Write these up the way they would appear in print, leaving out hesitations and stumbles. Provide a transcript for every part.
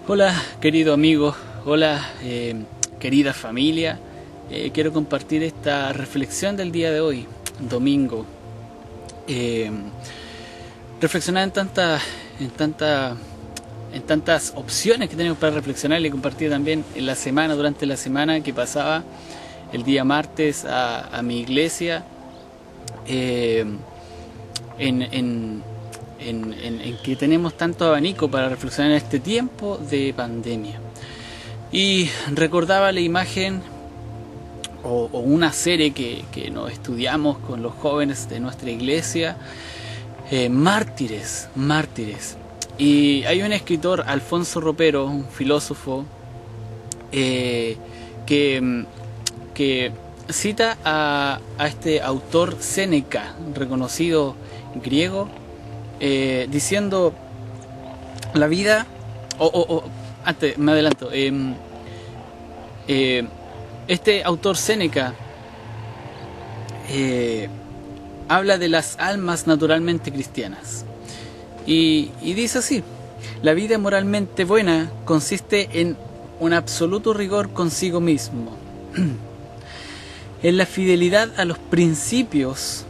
Hola querido amigo, hola querida familia. Quiero compartir esta reflexión del día de hoy, domingo. Eh, Reflexionar en tantas opciones que tenemos para reflexionar y compartir también en la semana, durante la semana que pasaba el día martes a mi iglesia. En que tenemos tanto abanico para reflexionar en este tiempo de pandemia. Y recordaba la imagen o una serie que nos estudiamos con los jóvenes de nuestra iglesia, Mártires. Y hay un escritor, Alfonso Ropero, un filósofo, que cita a este autor Séneca, reconocido griego, diciendo la vida, antes me adelanto, este autor Séneca habla de las almas naturalmente cristianas y dice así: la vida moralmente buena consiste en un absoluto rigor consigo mismo, en la fidelidad a los principios,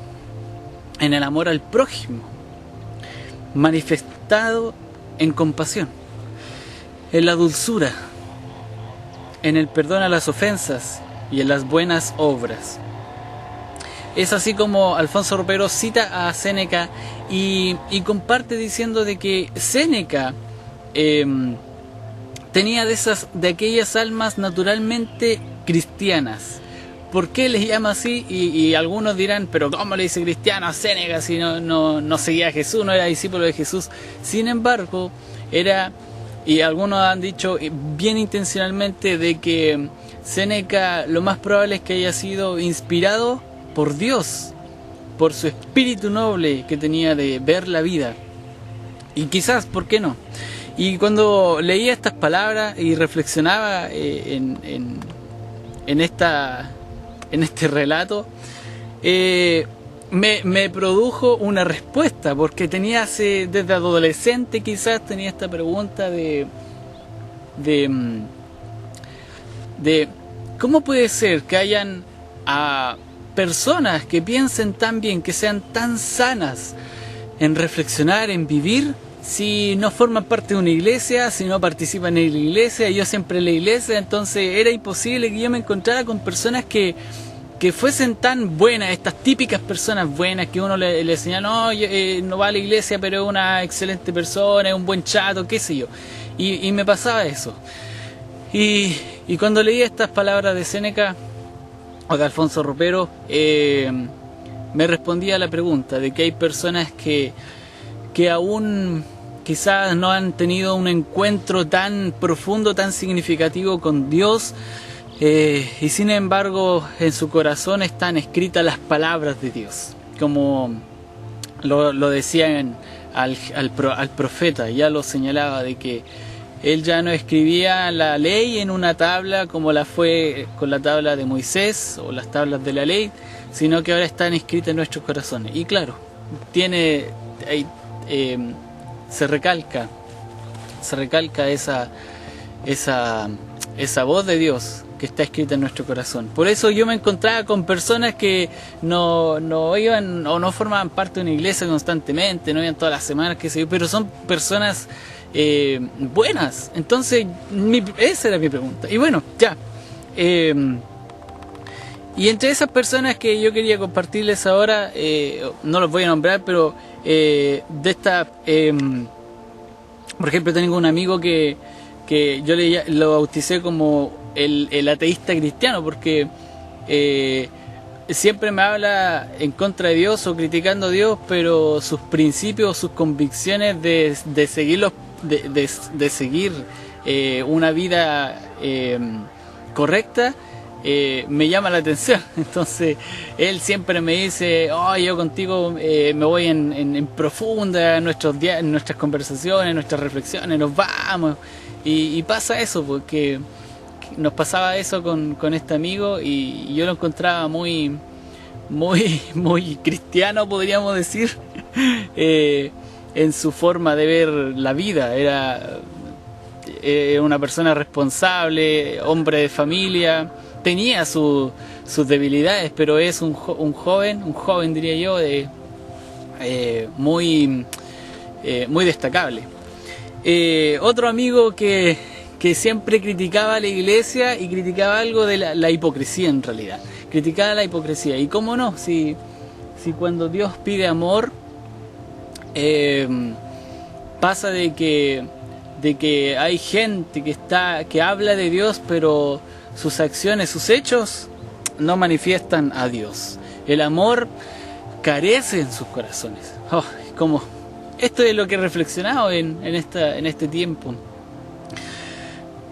en el amor al prójimo, manifestado en compasión, en la dulzura, en el perdón a las ofensas y en las buenas obras. Es así como Alfonso Ropero cita a Séneca y comparte diciendo de que Séneca tenía de aquellas almas naturalmente cristianas. ¿Por qué les llama así? Y algunos dirán, pero ¿cómo le dice cristiano a Séneca si no seguía a Jesús, no era discípulo de Jesús? Sin embargo, y algunos han dicho bien intencionalmente, de que Séneca lo más probable es que haya sido inspirado por Dios, por su espíritu noble que tenía de ver la vida. Y quizás, ¿por qué no? Y cuando leía estas palabras y reflexionaba en este relato, me produjo una respuesta, porque desde adolescente quizás tenía esta pregunta de ¿cómo puede ser que hayan personas que piensen tan bien, que sean tan sanas en reflexionar, en vivir, si no forman parte de una iglesia, si no participan en la iglesia? Yo siempre en la iglesia, entonces era imposible que yo me encontrara con personas que fuesen tan buenas, estas típicas personas buenas que uno le señala, no va a la iglesia pero es una excelente persona, es un buen chato, qué sé yo. Y me pasaba eso. Y cuando leí estas palabras de Séneca o de Alfonso Ropero, me respondía a la pregunta de que hay personas que aún quizás no han tenido un encuentro tan profundo, tan significativo con Dios, y sin embargo en su corazón están escritas las palabras de Dios, como lo decían al profeta. Ya lo señalaba, de que él ya no escribía la ley en una tabla como la fue con la tabla de Moisés o las tablas de la ley, sino que ahora están escritas en nuestros corazones. Y claro, se recalca esa voz de Dios que está escrita en nuestro corazón. Por eso yo me encontraba con personas que no iban o no formaban parte de una iglesia constantemente, no iban todas las semanas, qué sé yo, pero son personas buenas. Entonces esa era mi pregunta. Y bueno, ya, y entre esas personas que yo quería compartirles ahora, no los voy a nombrar, pero por ejemplo, tengo un amigo que yo lo bauticé como el ateísta cristiano, porque siempre me habla en contra de Dios o criticando a Dios, pero sus principios, sus convicciones de seguir una vida correcta, me llama la atención. Entonces él siempre me dice, yo contigo me voy en profunda en nuestras conversaciones, en nuestras reflexiones, nos vamos. Y pasa eso, porque nos pasaba eso con este amigo, y yo lo encontraba muy cristiano, podríamos decir, en su forma de ver la vida. una persona responsable, hombre de familia, tenía sus debilidades, pero es un joven diría yo, muy destacable. Otro amigo que siempre criticaba a la iglesia y criticaba algo de la hipocresía en realidad. Criticaba la hipocresía. Y cómo no, si cuando Dios pide amor, pasa de que hay gente que habla de Dios, pero sus acciones, sus hechos no manifiestan a Dios. El amor carece en sus corazones. Esto es lo que he reflexionado en este tiempo.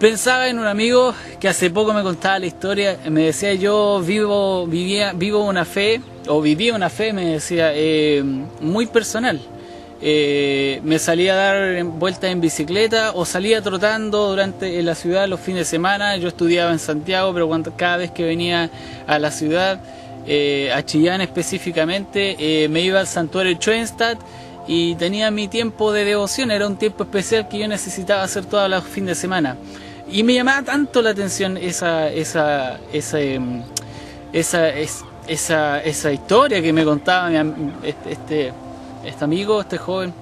Pensaba en un amigo que hace poco me contaba la historia, me decía: yo vivo una fe, vivía una fe, me decía, muy personal. Me salía a dar vueltas en bicicleta o salía trotando en la ciudad los fines de semana. Yo estudiaba en Santiago, pero cada vez que venía a la ciudad, a Chillán específicamente, me iba al santuario Schoenstatt y tenía mi tiempo de devoción. Era un tiempo especial que yo necesitaba hacer todos los fines de semana, y me llamaba tanto la atención esa historia que me contaba este amigo, este joven,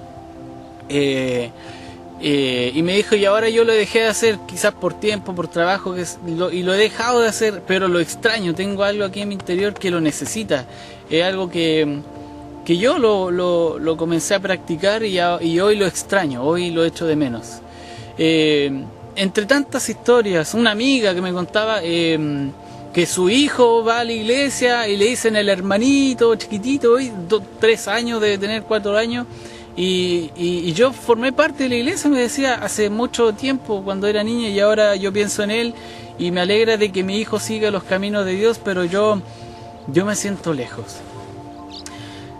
y me dijo: y ahora yo lo dejé de hacer, quizás por tiempo, por trabajo, y lo he dejado de hacer, pero lo extraño. Tengo algo aquí en mi interior que lo necesita. Es algo que yo lo comencé a practicar y hoy lo extraño, hoy lo echo de menos. Entre tantas historias, una amiga que me contaba que su hijo va a la iglesia y le dicen el hermanito chiquitito, hoy 3 años, debe tener 4 años, y yo formé parte de la iglesia, me decía, hace mucho tiempo cuando era niña, y ahora yo pienso en él y me alegra de que mi hijo siga los caminos de Dios, pero yo me siento lejos.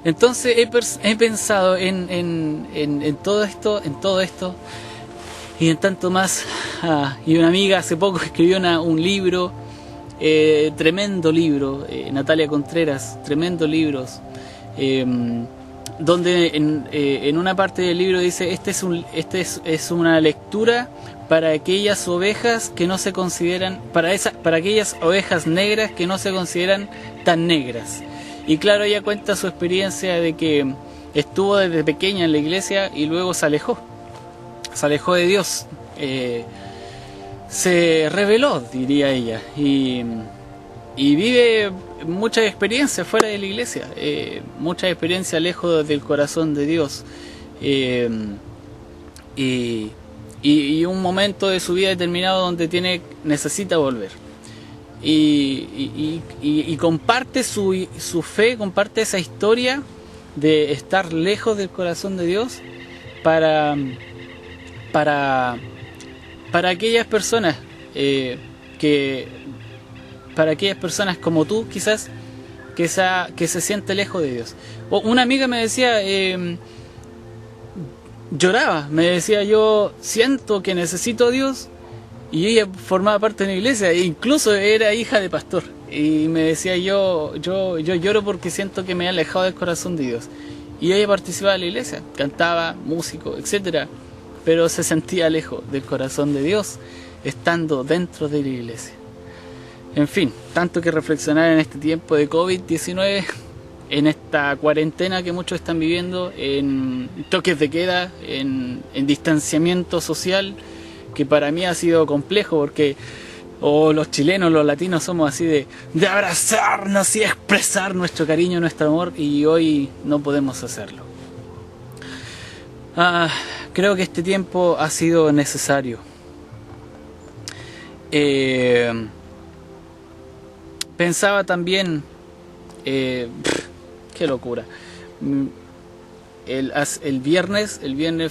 Entonces he pensado en todo esto y en tanto más. Y una amiga hace poco escribió un libro, tremendo libro, Natalia Contreras, tremendo libros, donde en una parte del libro dice: este es una lectura para aquellas ovejas que no se consideran, para aquellas ovejas negras que no se consideran tan negras. Y claro, ella cuenta su experiencia de que estuvo desde pequeña en la iglesia y luego se alejó de Dios, se rebeló, diría ella, y vive muchas experiencias fuera de la iglesia, muchas experiencias lejos del corazón de Dios, y un momento de su vida determinado donde necesita volver. Y comparte su fe, comparte esa historia de estar lejos del corazón de Dios para aquellas personas para aquellas personas como tú, quizás, que se siente lejos de Dios. Una amiga me decía, lloraba, me decía: yo siento que necesito a Dios. Y ella formaba parte de una iglesia, e incluso era hija de pastor. Y me decía: yo lloro porque siento que me he alejado del corazón de Dios. Y ella participaba de la iglesia, cantaba, músico, etcétera, pero se sentía lejos del corazón de Dios estando dentro de la iglesia. En fin, tanto que reflexionar en este tiempo de COVID-19, en esta cuarentena que muchos están viviendo, en toques de queda, en distanciamiento social, que para mí ha sido complejo porque los chilenos, los latinos somos así de abrazarnos y expresar nuestro cariño, nuestro amor, y hoy no podemos hacerlo. Creo que este tiempo ha sido necesario. Pensaba también, qué locura. El viernes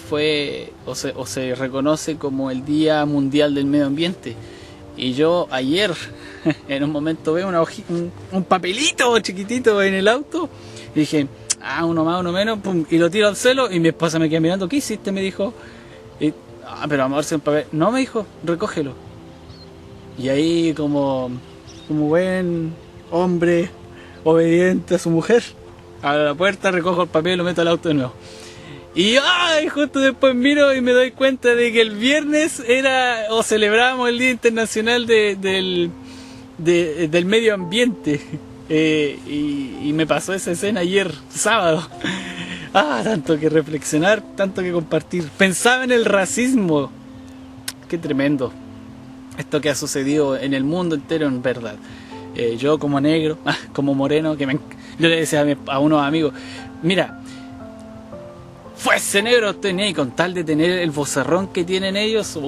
fue o se reconoce como el Día Mundial del Medio Ambiente, y yo ayer en un momento veo un papelito chiquitito en el auto y dije: uno más, uno menos, pum, y lo tiro al suelo, y mi esposa me queda mirando: ¿qué hiciste? Me dijo. Pero vamos a ver si un papel. No, me dijo: recógelo. Y ahí, como buen hombre obediente a su mujer, abro la puerta, recojo el papel y lo meto al auto de nuevo. Y ay, justo después miro y me doy cuenta de que el viernes era, o celebrábamos el Día Internacional del Medio Ambiente. Y me pasó esa escena ayer, sábado. Tanto que reflexionar, tanto que compartir. Pensaba en el racismo. Qué tremendo. Esto que ha sucedido en el mundo entero, en verdad. Yo como negro, como moreno, yo le decía a unos amigos, mira, fuese negro estoy ni ahí, con tal de tener el vocerrón que tienen ellos,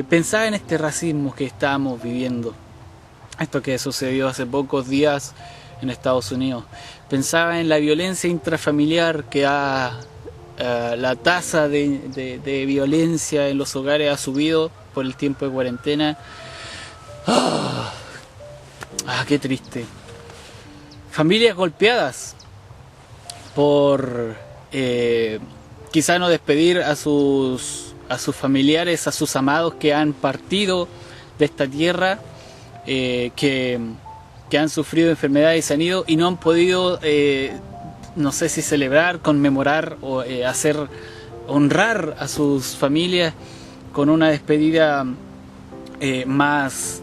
pensaba en este racismo que estamos viviendo. Esto que sucedió hace pocos días en Estados Unidos. Pensaba en la violencia intrafamiliar que la tasa de violencia en los hogares ha subido por el tiempo de cuarentena. Qué triste. Familias golpeadas por quizá no despedir a sus familiares, a sus amados que han partido de esta tierra, que han sufrido enfermedades y se han ido y no han podido, no sé si celebrar, conmemorar o honrar a sus familias con una despedida más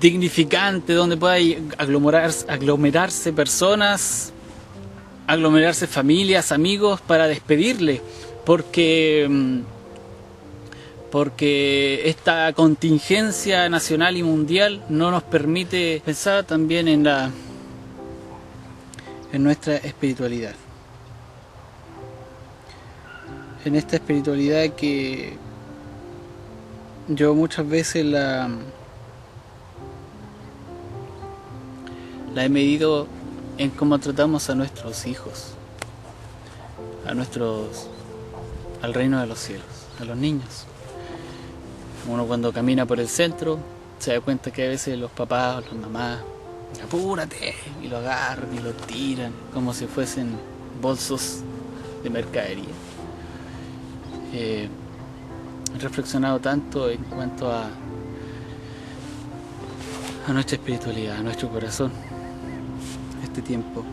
dignificante, donde pueda aglomerarse personas, aglomerarse familias, amigos para despedirle, porque esta contingencia nacional y mundial no nos permite pensar también en nuestra espiritualidad. En esta espiritualidad que yo muchas veces la he medido en cómo tratamos a nuestros hijos, al reino de los cielos, a los niños. Uno cuando camina por el centro se da cuenta que a veces los papás o las mamás, apúrate, y lo agarran y lo tiran como si fuesen bolsos de mercadería. He reflexionado tanto en cuanto a nuestra espiritualidad, a nuestro corazón, este tiempo.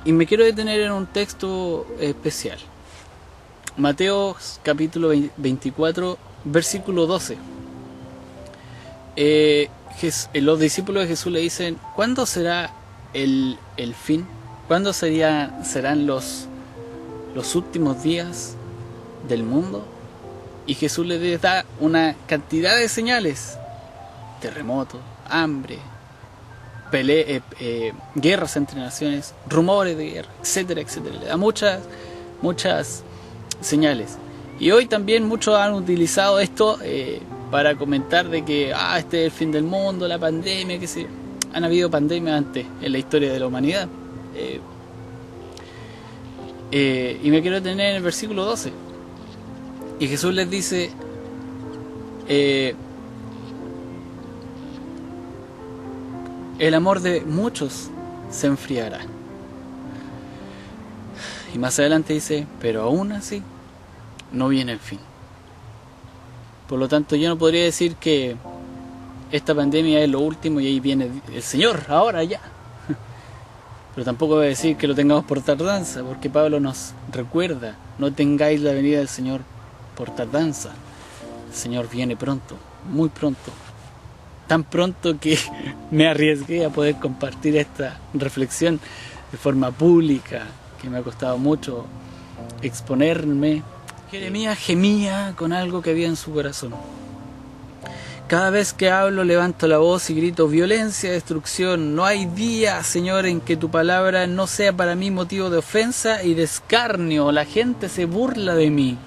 Y me quiero detener en un texto especial. Mateo capítulo 24, versículo 12. Los discípulos de Jesús le dicen, ¿cuándo será el fin? ¿Cuándo serán los últimos días del mundo? Y Jesús les da una cantidad de señales: terremoto, hambre, guerras entre naciones, rumores de guerra, etcétera, etcétera. Le da muchas señales. Y hoy también muchos han utilizado esto para comentar de que este es el fin del mundo, la pandemia, que sí. Han habido pandemias antes en la historia de la humanidad. Y me quiero detener en el versículo 12. Y Jesús les dice, el amor de muchos se enfriará. Y más adelante dice, pero aún así no viene el fin. Por lo tanto, yo no podría decir que esta pandemia es lo último y ahí viene el Señor, ahora ya. Pero tampoco voy a decir que lo tengamos por tardanza, porque Pablo nos recuerda, no tengáis la venida del Señor por tardanza. El Señor viene pronto, muy pronto. Tan pronto que me arriesgué a poder compartir esta reflexión de forma pública, que me ha costado mucho exponerme. Jeremías gemía con algo que había en su corazón. Cada vez que hablo levanto la voz y grito violencia, destrucción. No hay día, Señor, en que tu palabra no sea para mí motivo de ofensa y de escarnio. La gente se burla de mí.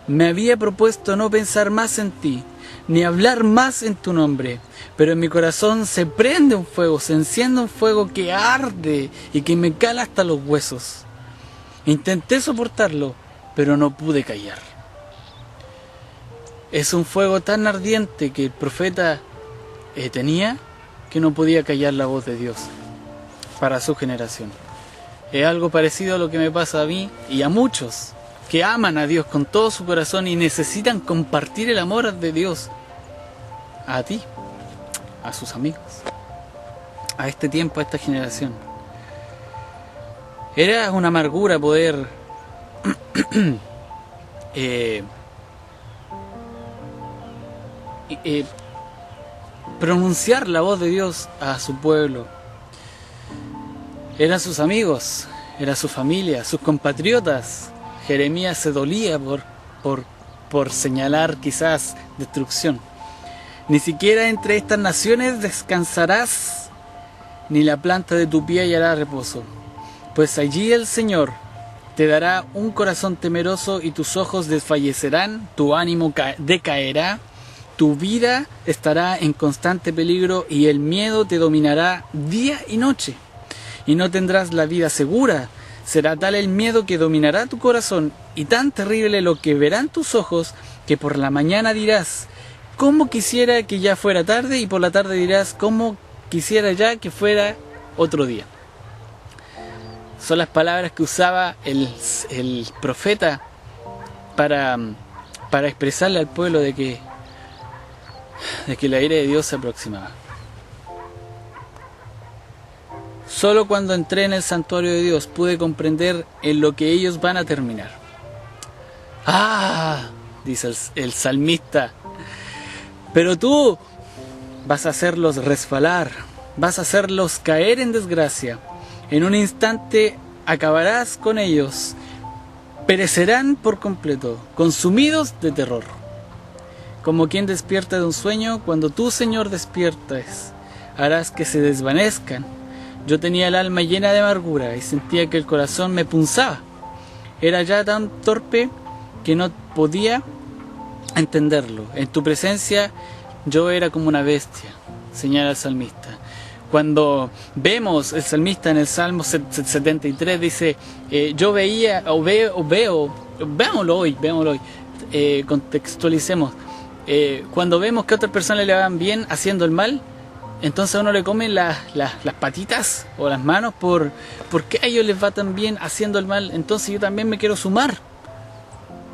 Me había propuesto no pensar más en ti, ni hablar más en tu nombre. Pero en mi corazón se prende un fuego, se enciende un fuego que arde y que me cala hasta los huesos. Intenté soportarlo, pero no pude callar. Es un fuego tan ardiente que el profeta tenía, que no podía callar la voz de Dios para su generación. Es algo parecido a lo que me pasa a mí y a muchos que aman a Dios con todo su corazón y necesitan compartir el amor de Dios a ti, a sus amigos, a este tiempo, a esta generación. Era una amargura poder pronunciar la voz de Dios a su pueblo. Eran sus amigos, era su familia, sus compatriotas. Jeremías se dolía por señalar quizás destrucción. Ni siquiera entre estas naciones descansarás, ni la planta de tu pie hallará reposo. Pues allí el Señor te dará un corazón temeroso y tus ojos desfallecerán, tu ánimo decaerá, tu vida estará en constante peligro y el miedo te dominará día y noche. Y no tendrás la vida segura. Será tal el miedo que dominará tu corazón y tan terrible lo que verán tus ojos que por la mañana dirás, cómo quisiera que ya fuera tarde, y por la tarde dirás, cómo quisiera ya que fuera otro día. Son las palabras que usaba el profeta para expresarle al pueblo de que la ira de Dios se aproximaba. Solo cuando entré en el santuario de Dios pude comprender en lo que ellos van a terminar. ¡Ah!, dice el salmista, pero tú vas a hacerlos resbalar, vas a hacerlos caer en desgracia. En un instante acabarás con ellos, perecerán por completo, consumidos de terror. Como quien despierta de un sueño, cuando tú, Señor, despiertes, harás que se desvanezcan. Yo tenía el alma llena de amargura y sentía que el corazón me punzaba. Era ya tan torpe que no podía entenderlo. En tu presencia yo era como una bestia, señala el salmista. Cuando vemos el salmista en el Salmo 73 dice, yo veía, veámoslo hoy, contextualicemos. Cuando vemos que a otras personas le van bien haciendo el mal, entonces a uno le comen las patitas o las manos porque a ellos les va tan bien haciendo el mal, entonces yo también me quiero sumar.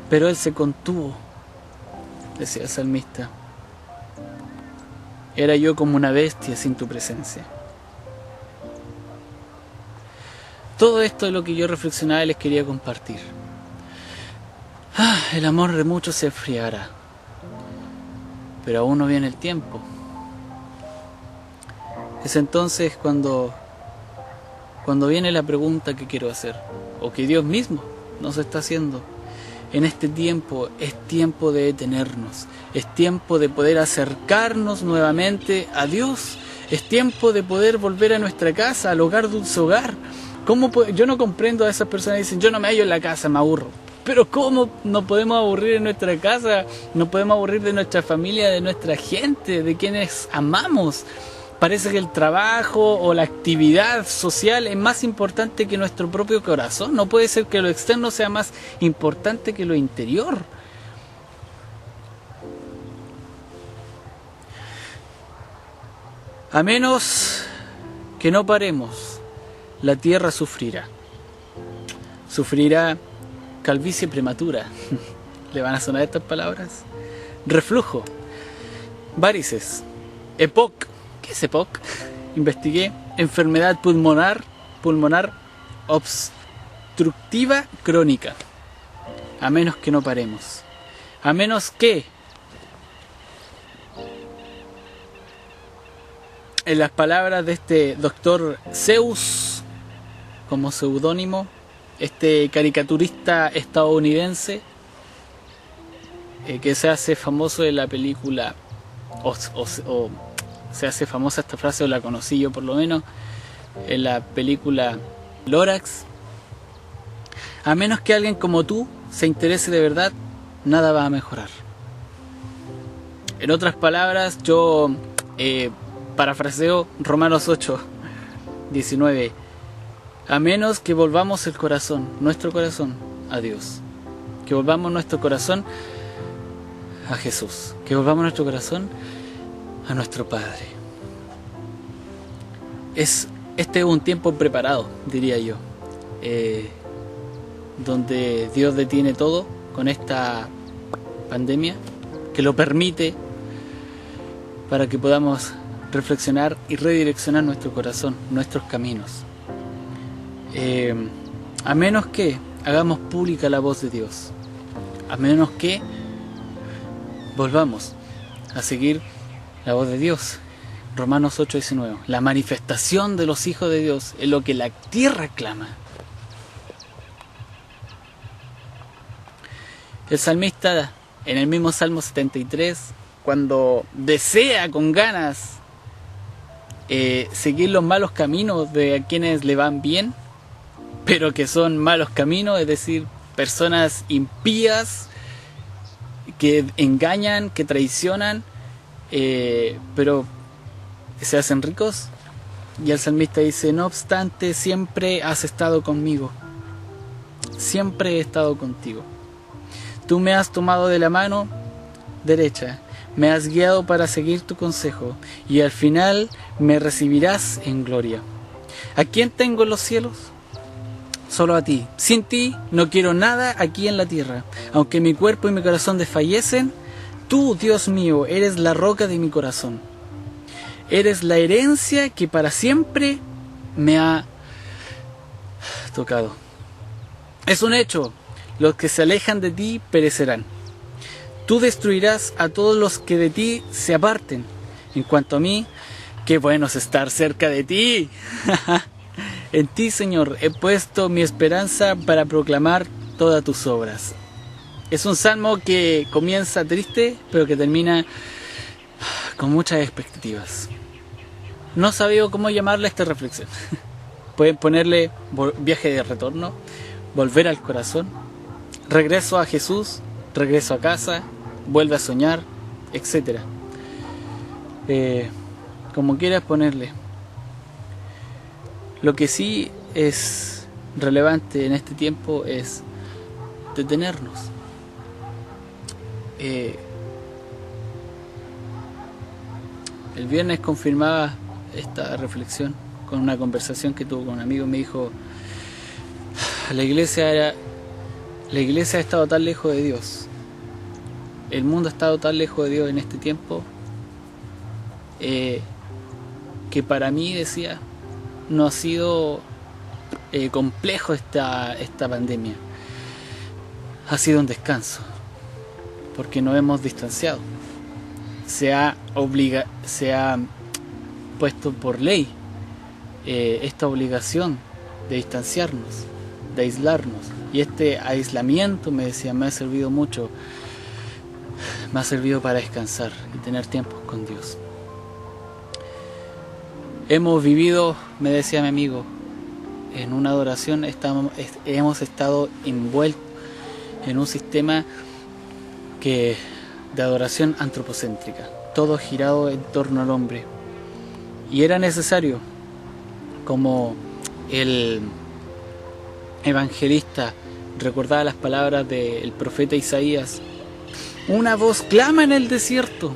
Pero él se contuvo, decía el salmista. Era yo como una bestia sin tu presencia. Todo esto es lo que yo reflexionaba y les quería compartir. El amor de muchos se enfriará, pero aún no viene el tiempo. Es entonces cuando viene la pregunta que quiero hacer, o que Dios mismo nos está haciendo. En este tiempo es tiempo de detenernos, es tiempo de poder acercarnos nuevamente a Dios, es tiempo de poder volver a nuestra casa, al hogar, dulce hogar. Yo no comprendo a esas personas que dicen, yo no me hallo en la casa, me aburro. Pero ¿cómo nos podemos aburrir en nuestra casa? Nos podemos aburrir de nuestra familia, de nuestra gente, de quienes amamos. Parece que el trabajo o la actividad social es más importante que nuestro propio corazón. No puede ser que lo externo sea más importante que lo interior. A menos que no paremos, la tierra sufrirá. Sufrirá calvicie prematura. ¿Le van a sonar estas palabras? Reflujo, varices, EPOC. ¿Qué es EPOC? Investigué. Enfermedad pulmonar obstructiva crónica. A menos que no paremos. A menos que, en las palabras de este doctor Seuss, como seudónimo, este caricaturista estadounidense, que se hace famoso en la película, se hace famosa esta frase, o la conocí yo por lo menos, en la película Lorax. A menos que alguien como tú se interese de verdad, nada va a mejorar. En otras palabras, yo parafraseo Romanos 8:19. A menos que volvamos el corazón, nuestro corazón, a Dios. Que volvamos nuestro corazón a Jesús. Que volvamos nuestro corazón a nuestro Padre. Este es un tiempo preparado, diría yo, donde Dios detiene todo con esta pandemia, que lo permite para que podamos reflexionar y redireccionar nuestro corazón, nuestros caminos. a menos que hagamos pública la voz de Dios, a menos que volvamos a seguir la voz de Dios. Romanos 8:19, la manifestación de los hijos de Dios es lo que la tierra clama. El salmista, en el mismo Salmo 73, cuando desea con ganas seguir los malos caminos de quienes le van bien, pero que son malos caminos, es decir, personas impías que engañan, que traicionan, pero se hacen ricos. Y el salmista dice: no obstante, siempre has estado conmigo, siempre he estado contigo. Tú me has tomado de la mano derecha, me has guiado para seguir tu consejo, y al final me recibirás en gloria. ¿A quién tengo en los cielos? Solo a ti. Sin ti no quiero nada aquí en la tierra. Aunque mi cuerpo y mi corazón desfallecen, tú, Dios mío, eres la roca de mi corazón. Eres la herencia que para siempre me ha tocado. Es un hecho, los que se alejan de ti perecerán. Tú destruirás a todos los que de ti se aparten. En cuanto a mí, qué bueno es estar cerca de ti. En ti, Señor, he puesto mi esperanza para proclamar todas tus obras. Es un salmo que comienza triste, pero que termina con muchas expectativas. No sabía cómo llamarle a esta reflexión. Pueden ponerle viaje de retorno, volver al corazón, regreso a Jesús, regreso a casa, vuelve a soñar, etc. Como quieras ponerle. Lo que sí es relevante en este tiempo es detenernos. El viernes confirmaba esta reflexión con una conversación que tuve con un amigo. Me dijo: la iglesia ha estado tan lejos de Dios, el mundo ha estado tan lejos de Dios en este tiempo, que para mí, decía, no ha sido complejo esta pandemia. Ha sido un descanso, porque nos hemos distanciado. Se ha puesto por ley esta obligación de distanciarnos, de aislarnos. Y este aislamiento, me decía, me ha servido mucho. Me ha servido para descansar y tener tiempos con Dios. Hemos vivido, me decía mi amigo, en una adoración, hemos estado envueltos en un sistema de adoración antropocéntrica, todo girado en torno al hombre. Y era necesario, como el evangelista recordaba las palabras del profeta Isaías: una voz clama en el desierto.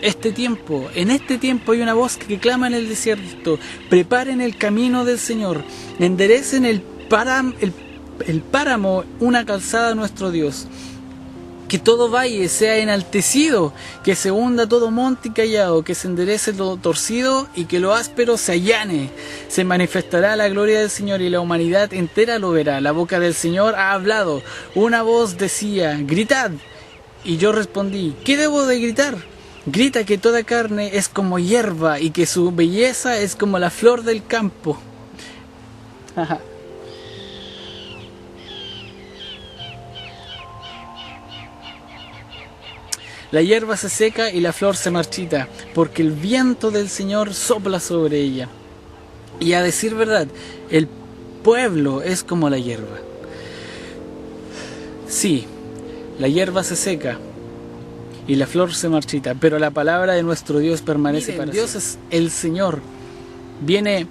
En este tiempo hay una voz que clama en el desierto: preparen el camino del Señor, enderecen el páramo, una calzada a nuestro Dios. Que todo valle sea enaltecido, que se hunda todo monte y callado, que se enderece todo torcido y que lo áspero se allane. Se manifestará la gloria del Señor y la humanidad entera lo verá. La boca del Señor ha hablado. Una voz decía: gritad. Y yo respondí: ¿qué debo de gritar? Grita que toda carne es como hierba y que su belleza es como la flor del campo. La hierba se seca y la flor se marchita, porque el viento del Señor sopla sobre ella. Y a decir verdad, el pueblo es como la hierba. Sí, la hierba se seca y la flor se marchita, pero la palabra de nuestro Dios permanece para siempre. Dios es el Señor, viene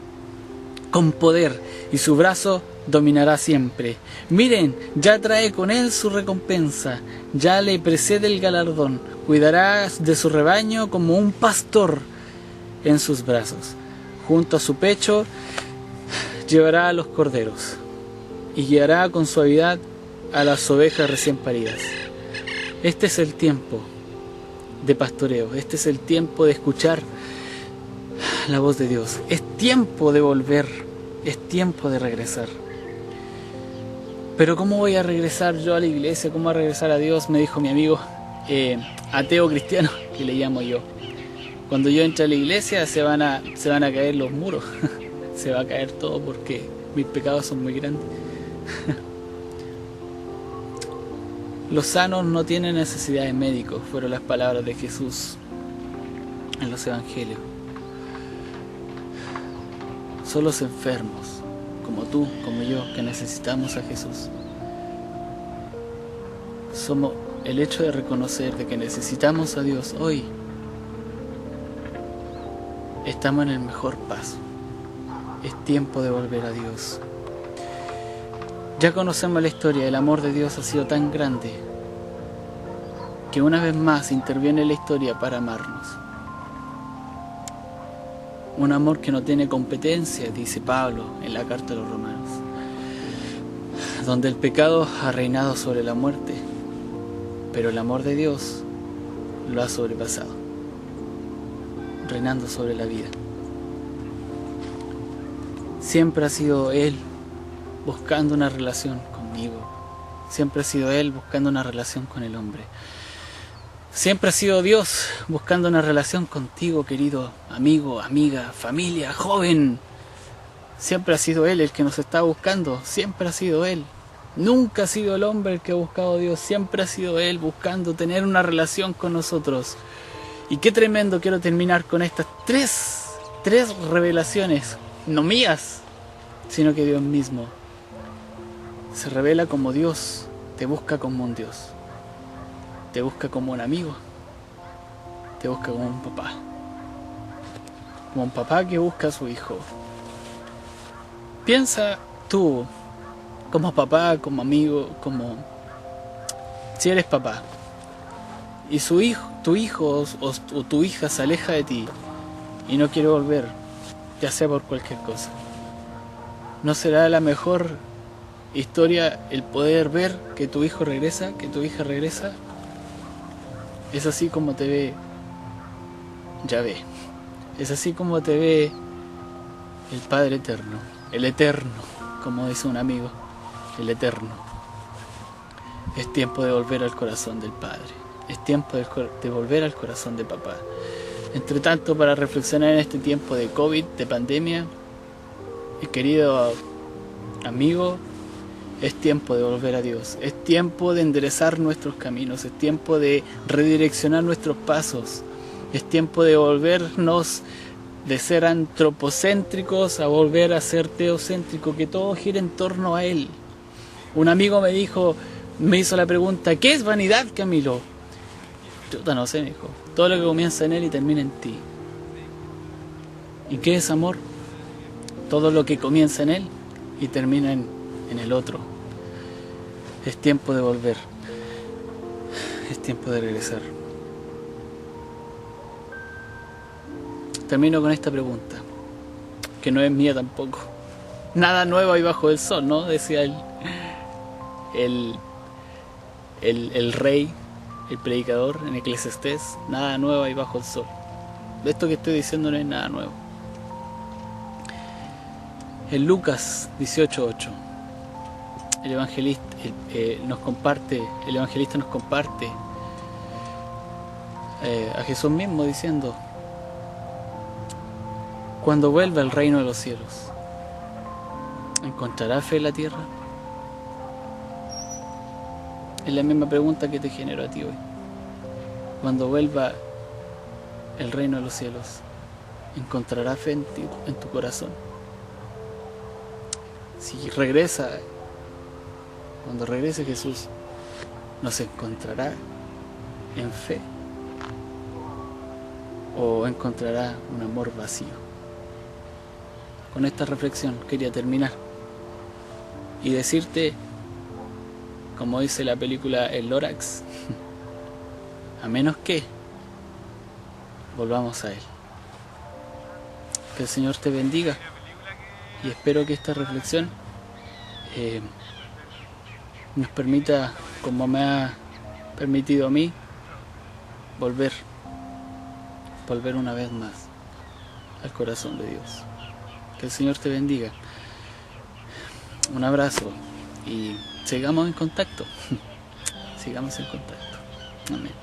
con poder y su brazo dominará siempre. Miren, ya trae con él su recompensa, ya le precede el galardón. Cuidará de su rebaño como un pastor en sus brazos. Junto a su pecho llevará a los corderos y guiará con suavidad a las ovejas recién paridas. Este es el tiempo de pastoreo, este es el tiempo de escuchar la voz de Dios. Es tiempo de volver, es tiempo de regresar. Pero ¿cómo voy a regresar yo a la iglesia? ¿Cómo voy a regresar a Dios? Me dijo mi amigo ateo cristiano, que le llamo yo. Cuando yo entre a la iglesia se van a caer los muros. Se va a caer todo porque mis pecados son muy grandes. Los sanos no tienen necesidad de médicos, fueron las palabras de Jesús en los evangelios. Son los enfermos, como tú, como yo, que necesitamos a Jesús. Somos el hecho de reconocer de que necesitamos a Dios hoy. Estamos en el mejor paso. Es tiempo de volver a Dios. Ya conocemos la historia, el amor de Dios ha sido tan grande que una vez más interviene en la historia para amarnos. Un amor que no tiene competencia, dice Pablo en la carta de los Romanos, donde el pecado ha reinado sobre la muerte, pero el amor de Dios lo ha sobrepasado, reinando sobre la vida. Siempre ha sido Él buscando una relación conmigo. Siempre ha sido Él buscando una relación con el hombre. Siempre ha sido Dios buscando una relación contigo, querido amigo, amiga, familia, joven. Siempre ha sido Él el que nos está buscando. Siempre ha sido Él. Nunca ha sido el hombre el que ha buscado a Dios. Siempre ha sido Él buscando tener una relación con nosotros. Y qué tremendo, quiero terminar con estas tres revelaciones, no mías, sino que Dios mismo se revela como Dios, te busca como un Dios, te busca como un amigo, te busca como un papá que busca a su hijo. Piensa tú, como papá, como amigo, como si eres papá, y tu hijo o tu hija se aleja de ti y no quiere volver, ya sea por cualquier cosa. ¿No será la mejor historia el poder ver que tu hijo regresa, que tu hija regresa? Es así como te ve Yahvé. Es así como te ve el Padre Eterno, el Eterno, como dice un amigo, el Eterno. Es tiempo de volver al corazón del Padre. Es tiempo de volver al corazón de papá. Entre tanto, para reflexionar en este tiempo de COVID, de pandemia, querido amigo, es tiempo de volver a Dios. Es tiempo de enderezar nuestros caminos. Es tiempo de redireccionar nuestros pasos. Es tiempo de volvernos de ser antropocéntricos a volver a ser teocéntricos, que todo gire en torno a Él. Un amigo me hizo la pregunta, ¿qué es vanidad, Camilo? Yo no sé, me dijo. Todo lo que comienza en Él y termina en ti. ¿Y qué es amor? Todo lo que comienza en Él y termina en el otro. Es tiempo de volver. Es tiempo de regresar. Termino con esta pregunta, que no es mía tampoco. Nada nuevo hay bajo el sol, ¿no? Decía el rey, el predicador en Eclesiastés. Nada nuevo hay bajo el sol. Esto que estoy diciendo no es nada nuevo. En Lucas 18:8, el evangelista nos comparte a Jesús mismo diciendo: cuando vuelva el reino de los cielos, ¿encontrará fe en la tierra? Es la misma pregunta que te genero a ti hoy. Cuando vuelva el reino de los cielos, ¿encontrará fe en ti, en tu corazón? Si cuando regrese Jesús, ¿nos encontrará en fe? ¿O encontrará un amor vacío? Con esta reflexión quería terminar y decirte, como dice la película El Lorax, a menos que volvamos a Él. Que el Señor te bendiga y espero que esta reflexión nos permita, como me ha permitido a mí, volver una vez más al corazón de Dios. Que el Señor te bendiga. Un abrazo y sigamos en contacto. Sigamos en contacto. Amén.